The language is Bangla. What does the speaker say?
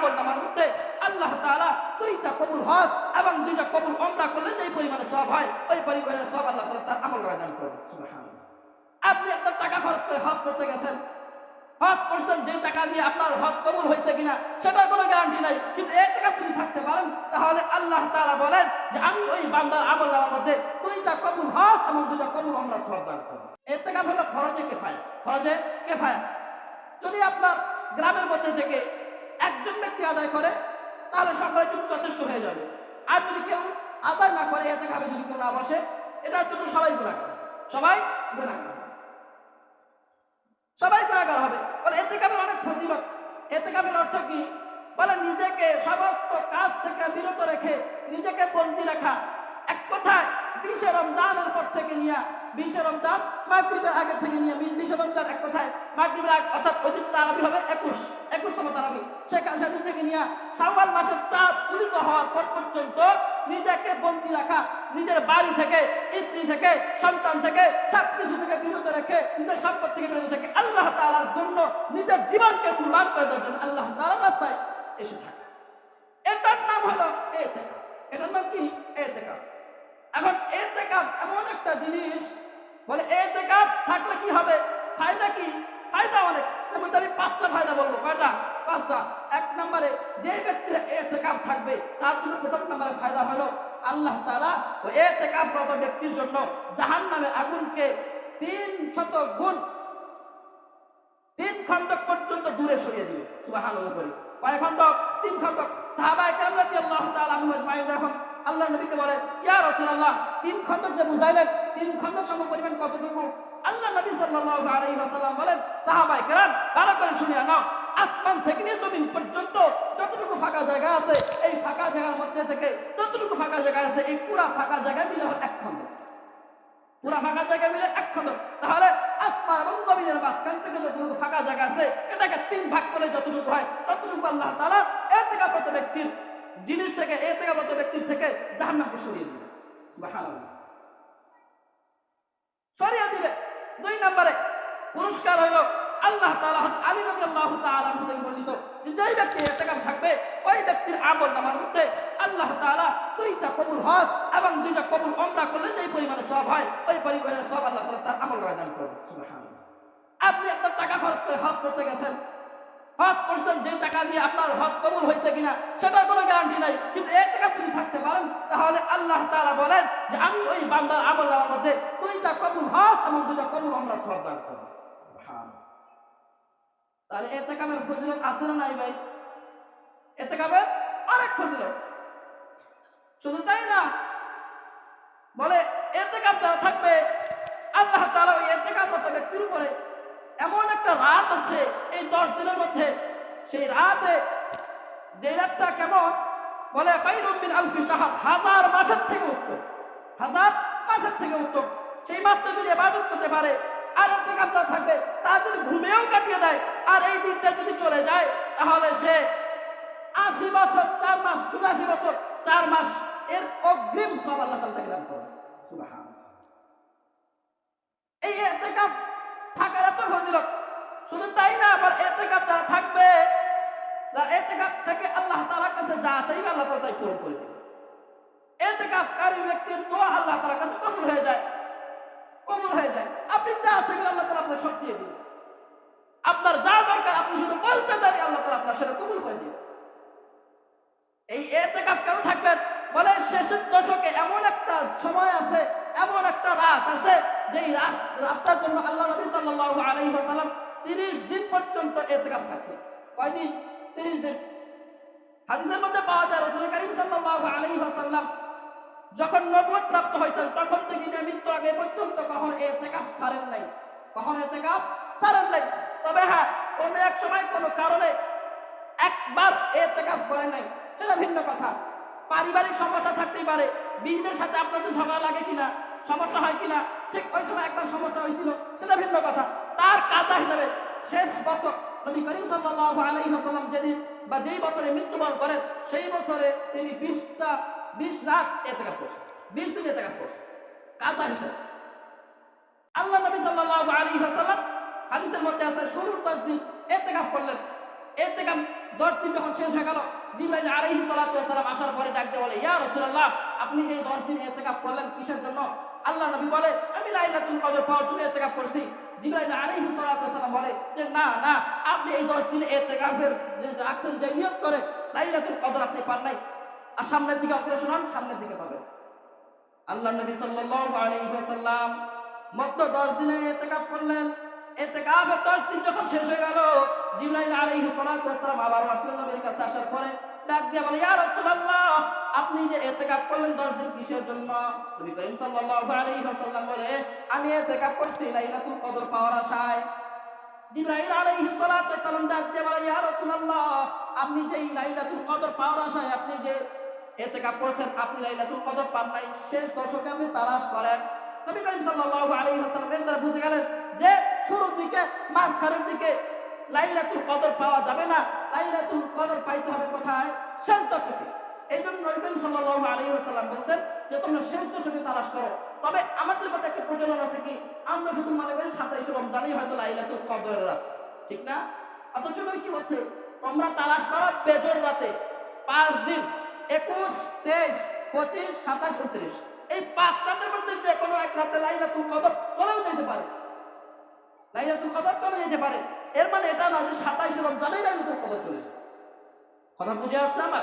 আমলনামার মধ্যে আল্লাহ তাআলা 2টা কবুল হজ এবং 2টা কবুল উমরা করলে যে পরিমাণে সওয়াব হয় ওই পরিমাণে সওয়াব আল্লাহ তাআলা তার আমলনামায় দান করবে। সুবহানাল্লাহ। আপনি আপনার টাকা খরচ করে হজ করতে গেছেন, হজ করছেন, যে টাকা দিয়ে আপনার হজ কবুল হয়েছে কিনা সেটার কোনো গ্যারান্টি নাই, কিন্তু ইতিকাফ যদি থাকতে পারেন তাহলে আল্লাহ তাআলা বলেন যে আমি ওই বান্দার আমলনামার মধ্যে 2টা কবুল হজ এবং 2টা কবুল উমরা সওয়াব দান করব। ইতিকাফ হলো ফরজে কিফায়া, ফরজে কিফায়া। যদি আপনার গ্রামের মধ্যে থেকে একজন ব্যক্তি আদায় করে তাহলে সকলের জন্য যথেষ্ট হয়ে যাবে। আর যদি কেউ আদায় না করে, ইতিকাফে যদি কেউ না বসে, এটার জন্য সবাই গুনাহগার, সবাই গুনাহগার, সবাই গুনাহগার হবে। বলে ইতিকাফের অনেক ফজিলত। ইতিকাফের অর্থ কি? বলে নিজেকে সমস্ত কাজ থেকে বিরত রেখে নিজেকে বন্দী রাখা। এক কথায় 20 রমজানের পর থেকে নিয়ে 20 রমজান মাগরিবের আগে থেকে নিয়ে 20 রমজান এক কথায় মাগরিবের আগে, অর্থাৎ ওই দিন তারাবি হবে 21তম তারাবি, সেদিন থেকে নিয়ে শাওয়াল মাসের চাঁদ উদিত হওয়ার পর পর্যন্ত নিজেকে বন্দী রাখা, নিজের বাড়ি থেকে, স্ত্রী থেকে, সন্তান থেকে, সবকিছু থেকে বিরত রেখে, নিজের সম্পদ থেকে বিরত থেকে আল্লাহ তাআলার জন্য নিজের জীবনকে কুরবান করে দেওয়ার জন্য আল্লাহ তাআলার রাস্তায় এসে থাকা। এটার নাম হলো ইতিকাফ। এটার নাম কি? ইতিকাফ। এখন ইতিকাফ এমন একটা জিনিস, বলে ইতিকাফ থাকলে কি হবে, ফায়দা কি? ফায়দা অনেক। যেমন আমি 5টা ফায়দা বলবো। কয়টা? 5টা। 1 নম্বরে, যে ব্যক্তির ইতিকাফ থাকবে তার জন্য প্রথম নম্বরে ফায়দা হলো আল্লাহ তাআলা ওই ইতিকাফরত ব্যক্তির জন্য জাহান্নামের আগুনকে 300 গুণ 3 খণ্ডক পর্যন্ত দূরে সরিয়ে দিবে। সুবহানাল্লাহ বলি। কয় খণ্ডক? 3 খণ্ডক। সাহাবায়ে কেরাম রাদিয়াল্লাহু তাআলা আনহুম আজমাইন যখন আল্লাহ নবীকে বলে, ইয়া রাসূলুল্লাহ, 3 খণ্ডক যে বুঝাইলেন, 3 খণ্ডক সমপরিমাণ কতটুকু? আল্লাহ নবী সাল্লাল্লাহু আলাইহি ওয়াসাল্লাম বলেন, সাহাবায়ে কেরাম ভালো করে শুনে নাও, আসমান থেকে নিয়ে জমিন পর্যন্ত যতটুকু ফাঁকা জায়গা আছে, এই ফাঁকা জায়গার মধ্যে থেকে যতটুকু ফাঁকা জায়গা আছে, এই পুরা ফাঁকা জায়গা মিলে হল 1 খণ্ডক। পুরা ফাঁকা জায়গা মিলে 1 খণ্ডক। তাহলে আসমান এবং জমিনের মাঝখান থেকে যতটুকু ফাঁকা জায়গা আছে, এটাকে 3 ভাগ করে যতটুকু হয় ততটুকু আল্লাহ তাআলা ইতিকাফরত ব্যক্তির জিনিস থেকে, ইতিকাফরত ব্যক্তির থেকে জাহান্নামকে সরিয়ে দিবে। সুবহানাল্লাহ, সরিয়ে দিবে। 2 নম্বরে পুরস্কার হলো আল্লাহ তাআলা আলী রাদিয়াল্লাহু তাআলা আনহু থেকে বর্ণিত যে যেই ব্যক্তি ইতিকাফ থাকবে ওই ব্যক্তির আমলনামার মধ্যে আল্লাহ তাআলা 2টা কবুল হজ এবং 2টা কবুল উমরা করলে যে পরিমাণে সওয়াব হয় ওই পরিমাণে সওয়াব আল্লাহ তাআলা তার আমলনামায় দান করবে। সুবহানাল্লাহ। আপনি আপনার টাকা খরচ করে হজ করতে গেছেন, হজ করছেন, যে টাকা দিয়ে আপনার হজ কবুল হয়েছে কিনা সেটার কোনো গ্যারান্টি নাই, কিন্তু ইতিকাফ যদি থাকতে পারেন তাহলে আল্লাহ তাআলা বলেন যে আমি ওই বান্দার আমলনামার মধ্যে 2টা কবুল হজ এবং 2টা কবুল উমরা সওয়াব দান করব। সুবহানাল্লাহ। তাহলে ইতিকাফের ফজিলত আছে না নাই ভাই? ইতিকাফের অনেক ফজিলত। শুধু তাই না, বলে ইতিকাফ যারা থাকবে আল্লাহ তাআলা ওই ইতিকাফরত ব্যক্তির উপরে এমন একটা রাত আছে এই 10 দিনের মধ্যে, সেই রাতে, যে রাতটা কেমন, বলে খায়রুম মিন আলফি শাহর, 1000 মাসের থেকে উত্তম, 1000 মাসের থেকে উত্তম। সেই মাসটা যদি ইবাদত করতে পারে আর ইতিকাফ থাকবে, তার যদি ঘুমেও কাটিয়ে দেয় আর এই দিনটা যদি চলে যায়, তাহলে সে 80 বছর 4 মাস, 84 বছর 4 মাস এর অগ্রিম সওয়াব আল্লাহ তাআলা তাকে দান করবে। সুবহানাল্লাহ। এই ইতিকাফ থাকার এত ফজিলত। শুধু তাই না, আবার ইতিকাফ যারা থাকবে, যারা ইতিকাফ থেকে আল্লাহ তাআলার কাছে যা চাইবে আল্লাহ তাআলা তাই পূরণ করে দেবে। ইতিকাফকারী ব্যক্তির দোয়া আল্লাহ তাআলার কাছে কবুল হয়ে যায়, কবুল হয়ে যায়। আপনি যা চাইবেন আল্লাহ তাআলা আপনাকে সব দিয়ে দিবে। আপনার যা দরকার আপনি শুধু বলতে পারি, আল্লাহ তাআলা আপনার সেটা কবুল করে দিবে। এই ইতিকাফ কেন থাকবেন? বলে শেষের দশকে এমন একটা সময় আছে, এমন একটা রাত আছে, যেই রাতটার জন্য আল্লাহ নবী সাল্লাল্লাহু আলাইহি ওয়াসাল্লাম 30 দিন পর্যন্ত ইতিকাফ থাকছে। কয়দিন? 30 দিন। হাদিসের মধ্যে পাওয়া যায় রাসূল কারীম সাল্লাল্লাহু আলাইহি ওয়াসাল্লাম যখন নবুয়ত প্রাপ্ত হয়েছেন তখন থেকে মৃত্যু আগে পর্যন্ত কখনো ইতিকাফ ছাড়েন নাই, কখনো ইতিকাফ ছাড়েন নাই। তবে হ্যাঁ, কোনো এক সময় কোনো কারণে একবার ইতিকাফ করেন নাই, সেটা ভিন্ন কথা। পারিবারিক সমস্যা থাকতেই পারে, বিবিদের সাথে আপনাদের ঝগড়া লাগে কিনা, সমস্যা হয় কিনা, ঠিক ওই সময় একবার সমস্যা হয়েছিল, সেটা ভিন্ন কথা। তার কাজা হিসাবে শেষ বছর নবী করিম সাল্লাল্লাহু আলাইহি ওয়াসাল্লাম যেদিন বা যেই বছরে মৃত্যুবরণ করেন সেই বছরে তিনি 20 রাত ইতিকাফ করছেন, 20 দিন ইতিকাফ করছেন কাজা হিসাবে। আল্লাহ নবী সাল্লাল্লাহু আলাইহি ওয়াসাল্লাম হাদিসের মধ্যে আছে শুরুর 10 দিন ইতিকাফ করলেন, ইতিকাফ 10 দিন যখন শেষ হয়ে গেল, জিবরাইল আলাইহিস সালাতু ওয়াস সালাম আসার পরে ডাক দিয়ে বলে, ইয়া রাসূলুল্লাহ, আপনি যে 10 দিন ইতিকাফ করলেন কিসের জন্য? আল্লাহ নবী বলে, আমি লাইলাতুল কদর পাওয়ার জন্য ইতিকাফ করছি। জিবরাইল আলাইহিস সালাতু ওয়াস সালাম বলে যে না না, আপনি এই 10 দিন ইতিকাফের যে রাখছেন, যে নিয়ত করে লাইলাতুল কদর আপনি পান নাই, আর সামনের দিকে অগ্রসর হন, সামনের দিকে পাবেন। আল্লাহ নবী সাল্লাল্লাহু আলাইহি ওয়াসাল্লাম মাত্র 10 দিনে ইতিকাফ করলেন। ইতিকাফের 10 দিন যখন শেষ হয়ে গেল, জিবরাইল আলাইহিস সালাতু ওয়াস সালাম আবার রাসূল নবীর কাছে আসার পরে ডাক দিয়ে বলে, ইয়া রাসূলুল্লাহ, আপনি যে ইতিকাফ করলেন 10 দিন কিসের জন্য? নবী করিম সাল্লাল্লাহু আলাইহি ওয়াসাল্লাম বলে, আমি ইতিকাফ করছি লাইলাতুল কদর পাওয়ার আশায়। জিবরাইল আলাইহিস সালাতু ওয়াস সালাম ডাক দিয়ে বলে, ইয়া রাসূলুল্লাহ, আপনি যে লাইলাতুল কদর পাওয়ার আশায় আপনি যে ইতিকাফ করছেন, আপনি লাইলাতুল কদর পান নাই, শেষ দশকে আপনি তালাশ করেন। নবী করিম সাল্লাল্লাহু আলাইহি ওয়াসাল্লাম এর দ্বারা বুঝে গেলেন যে শুরুর দিকে মাঝখানের দিকে লাইলাতুল কদর পাওয়া যাবে না, লাইলাতুল কদর পাইতে হবে কোথায়? শেষ দশকে। এই জন্য নবী করিম সাল্লাল্লাহু আলাইহি ওয়াসাল্লাম বলেছেন যে তোমরা শেষ দশকে তালাশ করো। তবে আমাদের মধ্যে একটা প্রচলন আছে কি, আমরা শুধু মনে করি 27 রমজানই হয়তো লাইলাতুল কদরের রাত, ঠিক না? অথচ নবী কি বলছে, তোমরা তালাশ করো বেজর রাতে, 5 দিন, 21, 23, 25, 27, 29, এই 5 রাতের মধ্যে যে কোনো এক রাতে লাইলাতুল কদর চলেও যেতে পারে, লাইলাতুল কদর চলে যেতে পারে। এর মানে এটা না যে 27 রমজানেই লাইলাতুল কদর চলে যায়। কথা বুঝে আসছে আমার?